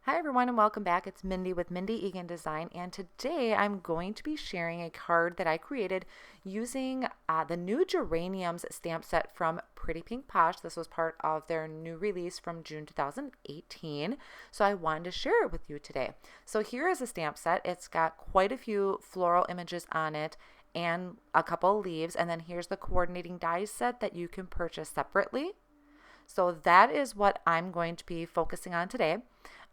Hi everyone and welcome back. It's Mindy with Mindy Egan Design, and today I'm going to be sharing a card that I created using the new Geraniums stamp set from Pretty Pink Posh. This was part of their new release from June 2018, so I wanted to share it with you today. So here is a stamp set. It's got quite a few floral images on it and a couple leaves, and then here's the coordinating dies set that you can purchase separately. So that is what I'm going to be focusing on today.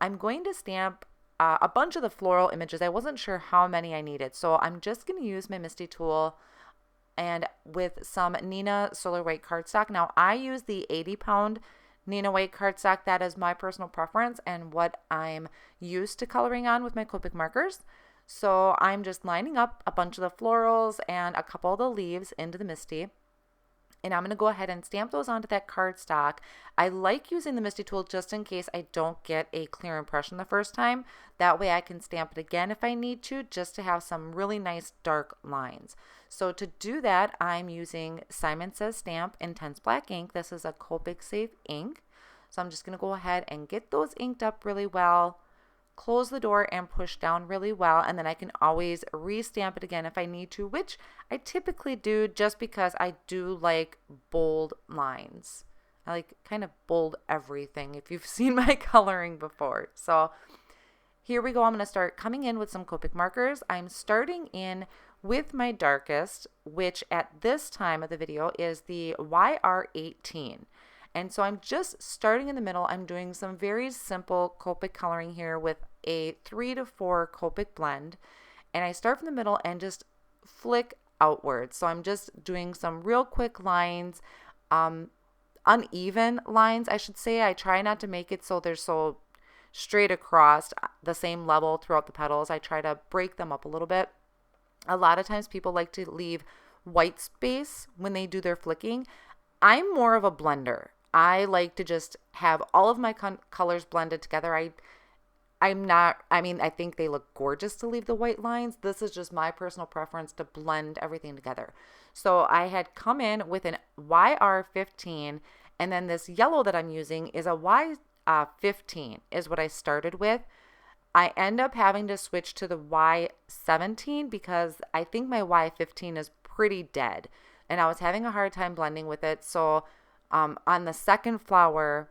I'm going to stamp a bunch of the floral images. I wasn't sure how many I needed, so I'm just going to use my MISTI tool and with some Nina Solar White cardstock. Now I use the 80-pound Nina White cardstock. That is my personal preference and what I'm used to coloring on with my Copic markers. So I'm just lining up a bunch of the florals and a couple of the leaves into the MISTI. And I'm going to go ahead and stamp those onto that cardstock. I like using the MISTI tool just in case I don't get a clear impression the first time. That way I can stamp it again if I need to, just to have some really nice dark lines. So to do that, I'm using Simon Says Stamp Intense Black ink. This is a Copic Safe ink. So I'm just going to go ahead and get those inked up really well. Close the door and push down really well, and then I can always re-stamp it again if I need to, which I typically do just because I do like bold lines. I like kind of bold everything if you've seen my coloring before. So here we go. I'm going to start coming in with some Copic markers. I'm starting in with my darkest, which at this time of the video is the YR18. And so I'm just starting in the middle. I'm doing some very simple Copic coloring here with a 3 to 4 Copic blend. And I start from the middle and just flick outwards. So I'm just doing some real quick lines, uneven lines, I should say. I try not to make it so they're so straight across the same level throughout the petals. I try to break them up a little bit. A lot of times people like to leave white space when they do their flicking. I'm more of a blender. I like to just have all of my colors blended together. I think they look gorgeous to leave the white lines. This is just my personal preference to blend everything together. So I had come in with an YR15, and then this yellow that I'm using is a Y15 is what I started with. I end up having to switch to the Y17 because I think my Y15 is pretty dead, and I was having a hard time blending with it. So on the second flower,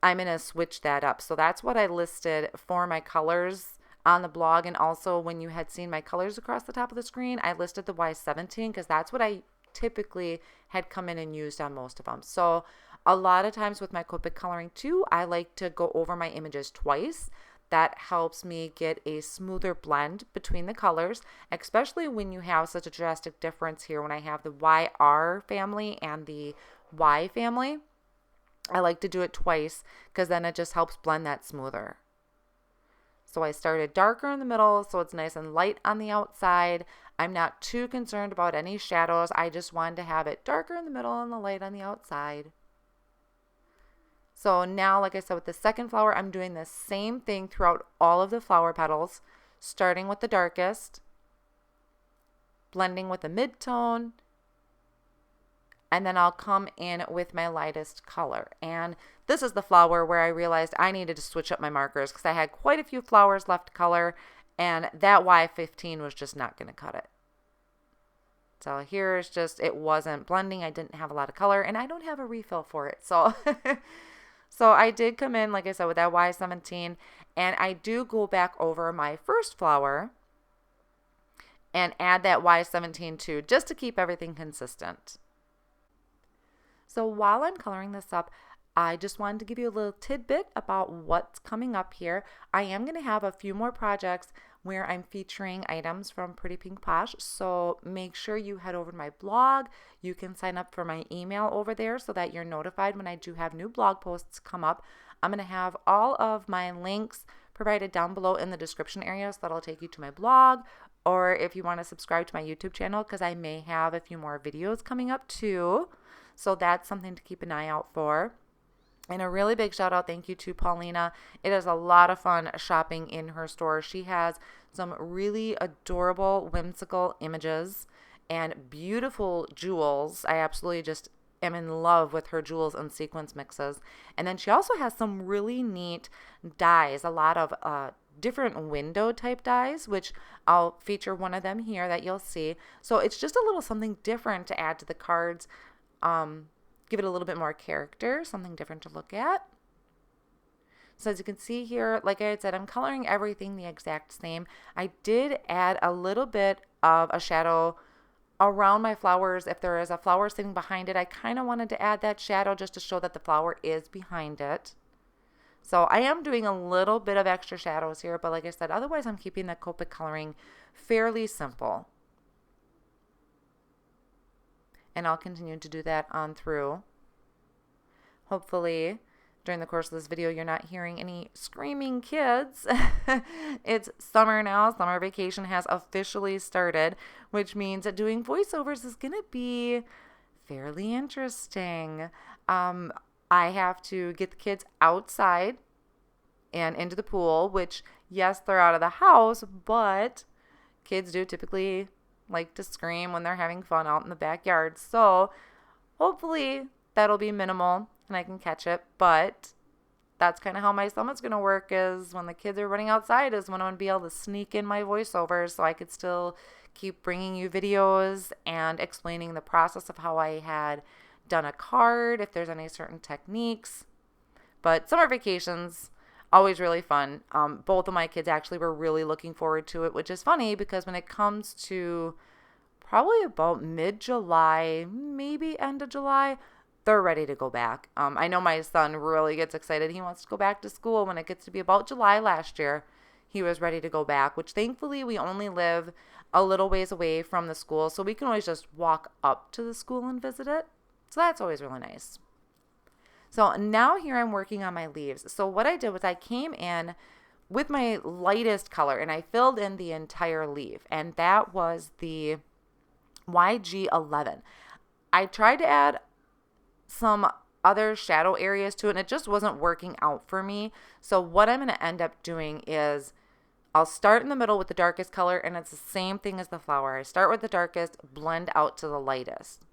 I'm going to switch that up. So that's what I listed for my colors on the blog. And also when you had seen my colors across the top of the screen, I listed the Y17 because that's what I typically had come in and used on most of them. So a lot of times with my Copic coloring too, I like to go over my images twice. That helps me get a smoother blend between the colors, especially when you have such a drastic difference here when I have the YR family and the Y family. I like to do it twice because then it just helps blend that smoother. So I started darker in the middle so it's nice and light on the outside. I'm not too concerned about any shadows. I just wanted to have it darker in the middle and the light on the outside. So now, like I said, with the second flower, I'm doing the same thing throughout all of the flower petals, starting with the darkest, blending with the mid-tone, and then I'll come in with my lightest color. And this is the flower where I realized I needed to switch up my markers because I had quite a few flowers left to color, and that Y15 was just not going to cut it. So here's just, it wasn't blending. I didn't have a lot of color, and I don't have a refill for it. So so I did come in, like I said, with that Y17, and I do go back over my first flower and add that Y17 too, just to keep everything consistent. So while I'm coloring this up, I just wanted to give you a little tidbit about what's coming up here. I am going to have a few more projects where I'm featuring items from Pretty Pink Posh. So make sure you head over to my blog. You can sign up for my email over there so that you're notified when I do have new blog posts come up. I'm going to have all of my links provided down below in the description area, so that'll take you to my blog, or if you want to subscribe to my YouTube channel, because I may have a few more videos coming up too. So that's something to keep an eye out for. And a really big shout out, thank you to Paulina. It is a lot of fun shopping in her store. She has some really adorable, whimsical images and beautiful jewels. I absolutely just am in love with her jewels and sequins mixes. And then she also has some really neat dies, a lot of different window type dies, which I'll feature one of them here that you'll see. So it's just a little something different to add to the cards, give it a little bit more character, something different to look at. So as you can see here, like I had said, I'm coloring everything the exact same. I did add a little bit of a shadow around my flowers. If there is a flower sitting behind it, I kind of wanted to add that shadow just to show that the flower is behind it. So I am doing a little bit of extra shadows here, but like I said, otherwise I'm keeping the Copic coloring fairly simple. And I'll continue to do that on through. Hopefully, during the course of this video, you're not hearing any screaming kids. It's summer now. Summer vacation has officially started, which means that doing voiceovers is going to be fairly interesting. I have to get the kids outside and into the pool, which, yes, they're out of the house, but kids do typically like to scream when they're having fun out in the backyard. So hopefully that'll be minimal and I can catch it, but that's kind of how my summer's going to work, is when the kids are running outside is when I'm going to be able to sneak in my voiceovers so I could still keep bringing you videos and explaining the process of how I had done a card, if there's any certain techniques. But summer vacations, always really fun. Both of my kids actually were really looking forward to it, which is funny because when it comes to probably about mid-July, maybe end of July, they're ready to go back. I know my son really gets excited. He wants to go back to school. When it gets to be about July last year, he was ready to go back, which thankfully we only live a little ways away from the school, so we can always just walk up to the school and visit it. So that's always really nice. So now here I'm working on my leaves. So what I did was I came in with my lightest color and I filled in the entire leaf, and that was the YG11. I tried to add some other shadow areas to it and it just wasn't working out for me. So what I'm going to end up doing is I'll start in the middle with the darkest color, and it's the same thing as the flower. I start with the darkest, blend out to the lightest.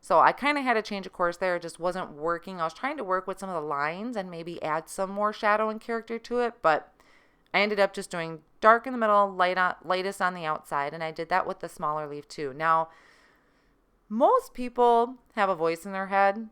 So I kind of had to change a course there. It just wasn't working. I was trying to work with some of the lines and maybe add some more shadow and character to it, but I ended up just doing dark in the middle, lightest on the outside, and I did that with the smaller leaf too. Now, most people have a voice in their head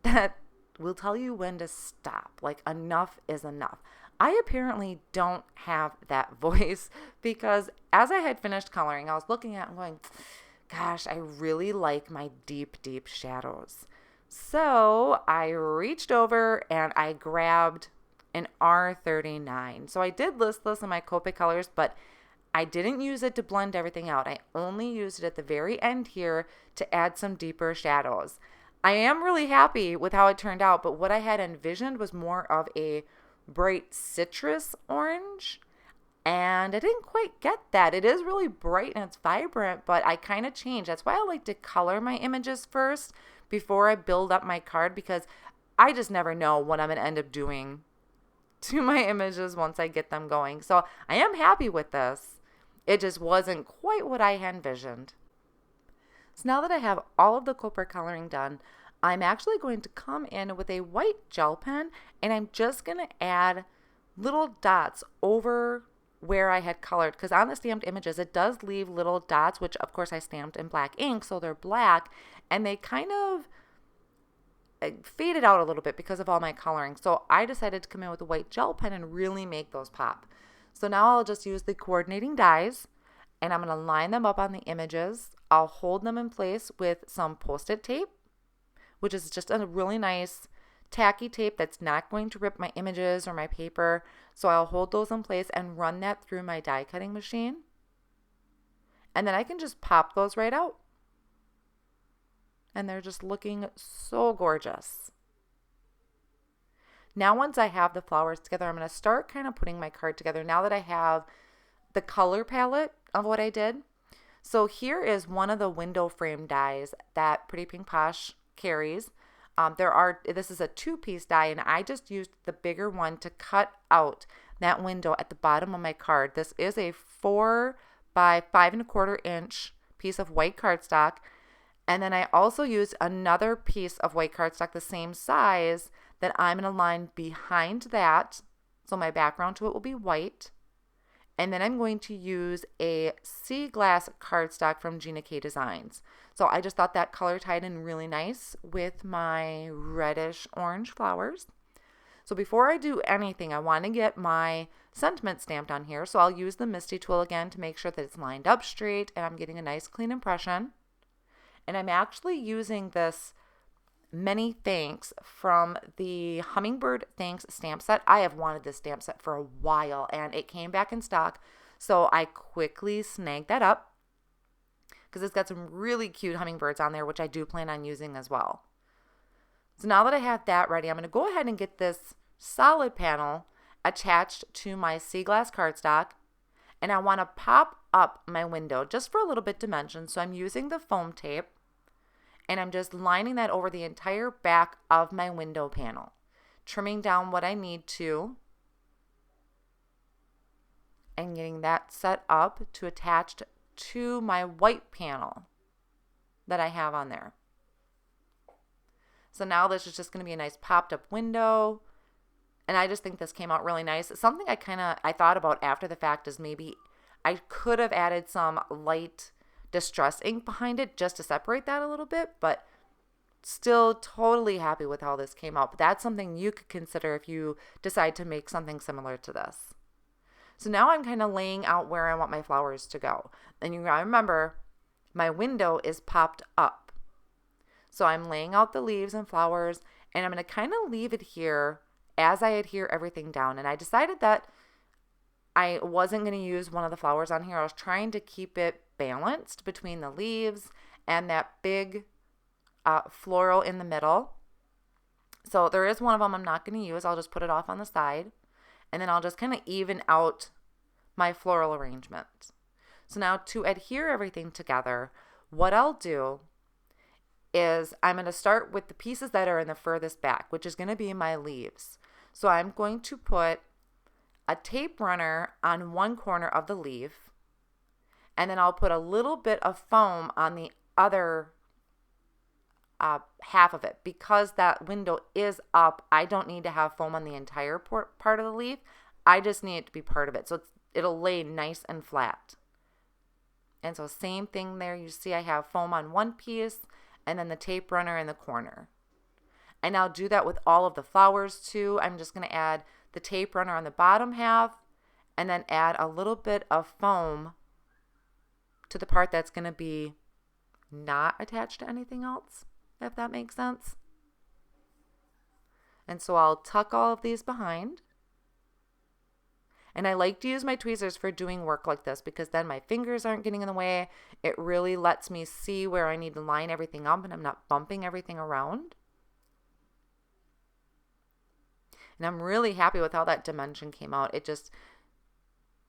that will tell you when to stop. Like, enough is enough. I apparently don't have that voice, because as I had finished coloring, I was looking at it and going, gosh, I really like my deep, deep shadows. So I reached over and I grabbed an R39. So I did list this in my Copic colors, but I didn't use it to blend everything out. I only used it at the very end here to add some deeper shadows. I am really happy with how it turned out, but what I had envisioned was more of a bright citrus orange, and I didn't quite get that. It is really bright and it's vibrant, but I kind of changed. That's why I like to color my images first before I build up my card, because I just never know what I'm going to end up doing to my images once I get them going. So I am happy with this. It just wasn't quite what I had envisioned. So now that I have all of the Copic coloring done, I'm actually going to come in with a white gel pen, and I'm just going to add little dots over where I had colored, because on the stamped images it does leave little dots, which of course I stamped in black ink, so they're black, and they kind of faded out a little bit because of all my coloring. So I decided to come in with a white gel pen and really make those pop. So now I'll just use the coordinating dies, and I'm going to line them up on the images. I'll hold them in place with some Post-it tape, which is just a really nice tacky tape that's not going to rip my images or my paper. So I'll hold those in place and run that through my die cutting machine. And then I can just pop those right out. And they're just looking so gorgeous. Now once I have the flowers together, I'm going to start kind of putting my card together now that I have the color palette of what I did. So here is one of the window frame dies that Pretty Pink Posh carries. This is a 2-piece die, and I just used the bigger one to cut out that window at the bottom of my card. This is a 4 by 5 1/4 inch piece of white cardstock, And then I also used another piece of white cardstock the same size that I'm going to line behind that. So my background to it will be white. And then I'm going to use a sea glass cardstock from Gina K Designs. So I just thought that color tied in really nice with my reddish orange flowers. So before I do anything, I want to get my sentiment stamped on here. So I'll use the MISTI tool again to make sure that it's lined up straight and I'm getting a nice clean impression. And I'm actually using this Many Thanks from the Hummingbird Thanks stamp set. I have wanted this stamp set for a while and it came back in stock. So I quickly snagged that up because it's got some really cute hummingbirds on there, which I do plan on using as well. So now that I have that ready, I'm going to go ahead and get this solid panel attached to my sea glass cardstock. And I want to pop up my window just for a little bit dimension. So I'm using the foam tape and I'm just lining that over the entire back of my window panel, trimming down what I need to and getting that set up to attach to my white panel that I have on there. So now this is just going to be a nice popped up window. And I just think this came out really nice. Something I thought about after the fact is maybe I could have added some light distress ink behind it just to separate that a little bit, but still totally happy with how this came out. But that's something you could consider if you decide to make something similar to this. So now I'm kind of laying out where I want my flowers to go. And you gotta remember, my window is popped up. So I'm laying out the leaves and flowers, and I'm going to kind of leave it here as I adhere everything down. And I decided that I wasn't going to use one of the flowers on here. I was trying to keep it balanced between the leaves and that big floral in the middle. So there is one of them I'm not going to use. I'll just put it off on the side. And then I'll just kind of even out my floral arrangement. So now to adhere everything together, what I'll do is I'm going to start with the pieces that are in the furthest back, which is going to be my leaves. So I'm going to put a tape runner on one corner of the leaf, and then I'll put a little bit of foam on the other half of it. Because that window is up, I don't need to have foam on the entire part of the leaf. I just need it to be part of it. So it'll lay nice and flat. And so same thing there. You see I have foam on one piece and then the tape runner in the corner. And I'll do that with all of the flowers too. I'm just going to add the tape runner on the bottom half and then add a little bit of foam to the part that's going to be not attached to anything else, if that makes sense. And so I'll tuck all of these behind. And I like to use my tweezers for doing work like this because then my fingers aren't getting in the way. It really lets me see where I need to line everything up and I'm not bumping everything around. And I'm really happy with how that dimension came out. It just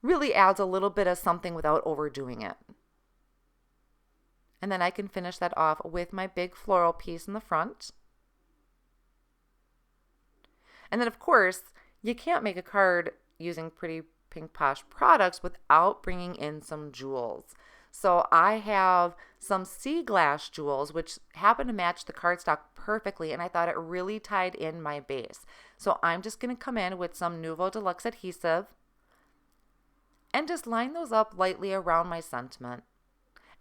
really adds a little bit of something without overdoing it. And then I can finish that off with my big floral piece in the front. And then of course, you can't make a card using Pretty Pink Posh products without bringing in some jewels. So I have some sea glass jewels, which happen to match the cardstock perfectly, and I thought it really tied in my base. So I'm just going to come in with some Nuvo Deluxe Adhesive and just line those up lightly around my sentiment.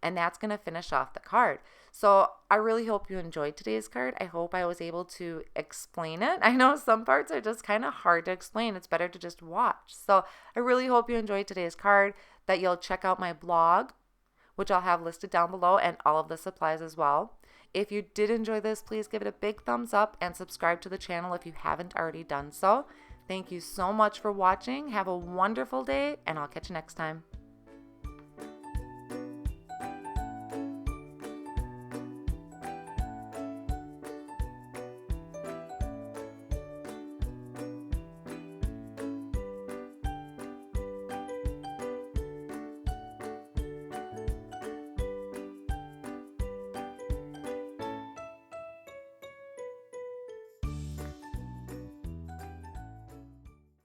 And that's going to finish off the card. So I really hope you enjoyed today's card. I hope I was able to explain it. I know some parts are just kind of hard to explain. It's better to just watch. So I really hope you enjoyed today's card, that you'll check out my blog, which I'll have listed down below, and all of the supplies as well. If you did enjoy this, please give it a big thumbs up and subscribe to the channel if you haven't already done so. Thank you so much for watching. Have a wonderful day, and I'll catch you next time.